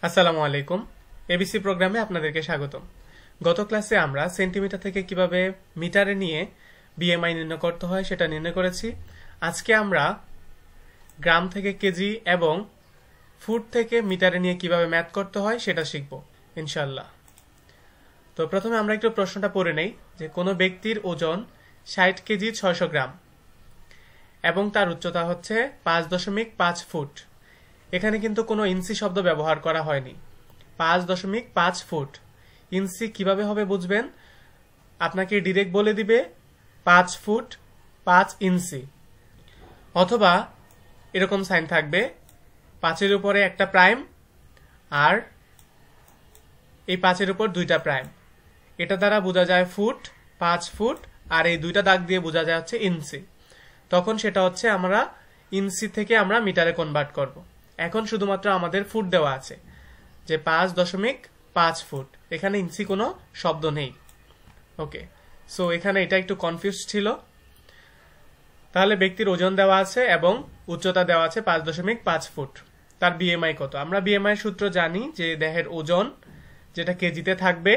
আসসালামু আলাইকুম। এবিসি প্রোগ্রামে আপনাদেরকে স্বাগতম। গত ক্লাসে আমরা সেন্টিমিটার থেকে কিভাবে মিটারে নিয়ে বিএমআই নির্ণয় করতে হয় সেটা নির্ণয় করেছি। আজকে আমরা গ্রাম থেকে কেজি এবং ফুট থেকে মিটারে নিয়ে কিভাবে ম্যাথ করতে হয় সেটা শিখব ইনশাআল্লাহ। তো প্রথমে আমরা একটু প্রশ্নটা পড়ে নেই যে কোনো ব্যক্তির ওজন 60 কেজি 600 গ্রাম এবং তার উচ্চতা হচ্ছে 5.5 ফুট। এখানে কিন্তু কোনো ইঞ্চি শব্দ ব্যবহার করা হয়নি। 5.5 ফুট ইঞ্চি কিভাবে হবে বুঝবেন, আপনাকে ডিরেক্ট বলে দিবে 5 ফুট 5 ইঞ্চি, অথবা এরকম সাইন থাকবে 5-এর উপরে একটা প্রাইম আর এই 5-এর উপর দুইটা প্রাইম। এটা দ্বারা বোঝা যায় ফুট, 5 ফুট, আর এই দুইটা দাগ দিয়ে বোঝা যায় হচ্ছে ইঞ্চি। তখন সেটা হচ্ছে আমরা ইঞ্চি থেকে আমরা মিটারে কনভার্ট করব। এখন শুধুমাত্র আমাদের ফুট দেওয়া আছে যে 5.5 ফুট, এখানে ইঞ্চি কোনো শব্দ নেই। ওকে, সো এখানে এটা একটু কনফিউজ ছিল। তাহলে ব্যক্তির ওজন দেওয়া আছে এবং উচ্চতা দেওয়া আছে 5.5 ফুট। তার বিএমআই কত? আমরা বিএমআই সূত্র জানি যে দেহের ওজন যেটা কেজিতে থাকবে,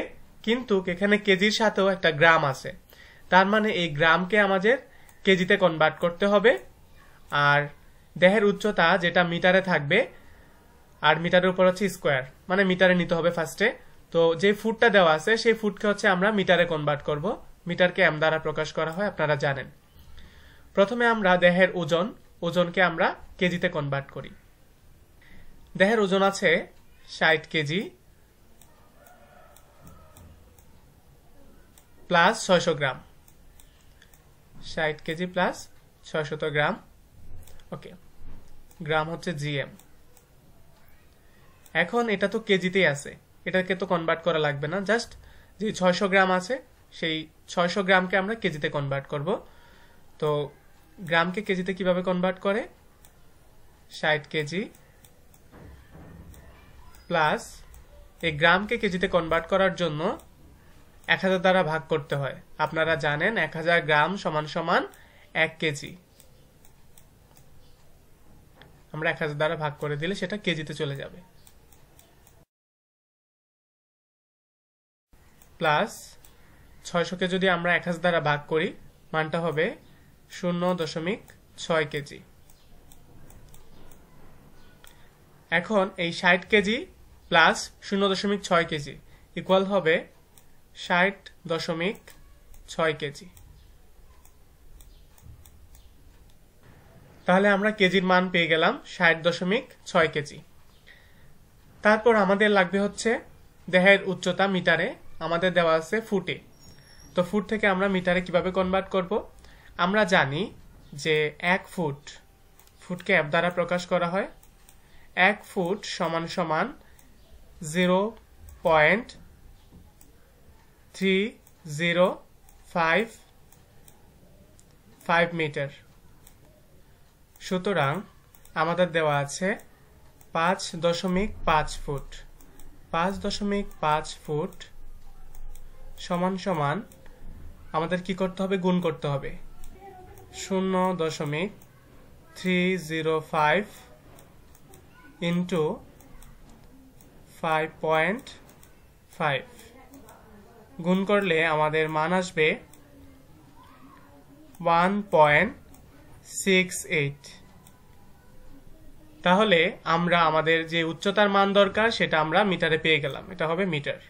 কিন্তু এখানে কেজির সাথেও একটা গ্রাম আছে। তার মানে এই গ্রামকে আমাদের কেজিতে কনভার্ট করতে হবে। আর দেহের উচ্চতা যেটা মিটারে থাকবে, আর মিটারের উপর হচ্ছে স্কোয়ার, মানে মিটারে নিতে হবে ফার্স্টে। তো যে ফুটটা দেওয়া আছে সেই ফুটকে হচ্ছে আমরা মিটারে কনভার্ট করব। মিটারকে এম দ্বারা প্রকাশ করা হয়, আপনারা জানেন। প্রথমে আমরা দেহের ওজনকে আমরা কেজিতে কনভার্ট করি। দেহের ওজন আছে 60 কেজি প্লাস 600 গ্রাম। 60 কেজি প্লাস 600 গ্রাম। ওকে, গ্রাম হচ্ছে জিএম। এখন এটা তো কেজিতেই আছে, এটাকে তো কনভার্ট করা লাগবে না, জাস্ট যে 600 গ্রাম আছে সেই 600 গ্রামকে আমরা কেজিতে কনভার্ট করব। তো গ্রামকে কেজিতে কিভাবে কনভার্ট করে? 60 কেজি প্লাস এই গ্রামকে কেজিতে কনভার্ট করার জন্য 1000 দ্বারা ভাগ করতে হয়। আপনারা জানেন 1000 গ্রাম সমান সমান 1 কেজি। আমরা 1000 দ্বারা ভাগ করে দিলে সেটা কেজিতে চলে যাবে। প্লাস 600কে যদি আমরা 1000 দ্বারা ভাগ করি, মানটা হবে 0.6 কেজি। এখন এই 60 কেজি প্লাস 0.6 কেজি ইকুয়াল হবে 60.6 কেজি। তাহলে আমরা কেজির মান পেয়ে গেলাম 60.6 কেজি। তারপর আমাদের লাগবে হচ্ছে দেহের উচ্চতা মিটারে, আমাদের দেওয়া আছে ফুটে। তো ফুট থেকে আমরা মিটারে কিভাবে কনভার্ট করব? আমরা জানি যে 1 ফুটকে এফ দ্বারা প্রকাশ করা হয়। 1 ফুট সমান সমান 0.3055 মিটার। সুতরাং আমাদের দেওয়া আছে 5.5 ফুট। 5.5 ফুট সমান সমান আমাদের কি করতে হবে? গুণ করতে হবে 0.305 ইন্টু 5.5। গুণ করলে আমাদের মান আসবে 1.68। তাহলে আমরা আমাদের যে উচ্চতার মান দরকার সেটা আমরা মিটারে পেয়ে গেলাম, এটা হবে মিটার।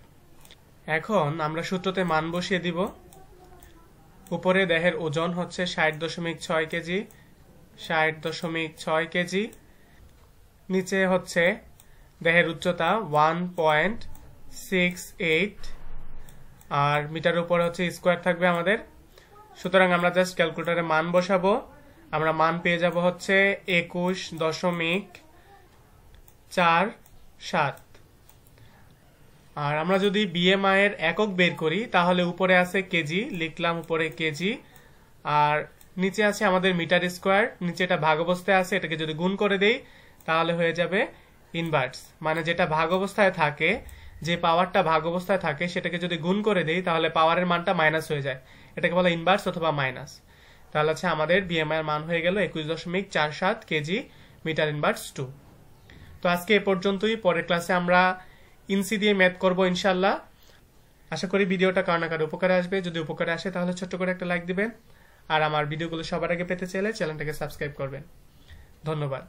এখন আমরা সূত্রতে মান বসিয়ে দিব। উপরে দেহের ওজন হচ্ছে 60.6 কেজি, 60.6 কেজি। নিচে হচ্ছে দেহের উচ্চতা 1.68, আর মিটারের উপরে হচ্ছে স্কোয়ার থাকবে আমাদের। সুতরাং আমরা জাস্ট ক্যালকুলেটরে মান বসাবো। আমরা মান পেয়ে যাব হচ্ছে 21.47। আর আমরা যদি বিএমআই এর একক বের করি তাহলে উপরে আছে কেজি, লিখলাম উপরে কেজি, আর নিচে আছে আমাদের মিটার স্কোয়ার। নিচে এটা ভাগ অবস্থায় আছে, এটাকে যদি গুণ করে দেই তাহলে হয়ে যাবে ইনভার্স, মানে যেটা ভাগ অবস্থায় থাকে, যে পাওয়ারটা ভাগ অবস্থায় থাকে সেটাকে যদি গুণ করে দেই তাহলে পাওয়ারের মানটা মাইনাস হয়ে যায়, এটাকে বলা ইনভার্স অথবা মাইনাস। তাহলে হচ্ছে আমাদের বিএমআই এর মান হয়ে গেল 21.47 কেজি মিটার ইনভার্স 2। তো আজকে এ পর্যন্তই। পরের ক্লাসে আমরা ইনসি দিয়ে ম্যাথ করব ইনশাল্লাহ। আশা করি ভিডিওটা কারো না কারো উপকারে আসবে। যদি উপকারে আসে তাহলে ছোট্ট করে একটা লাইক দিবেন, আর আমার ভিডিওগুলো সবার আগে পেতে চাইলে চ্যানেলটাকে সাবস্ক্রাইব করবেন। ধন্যবাদ।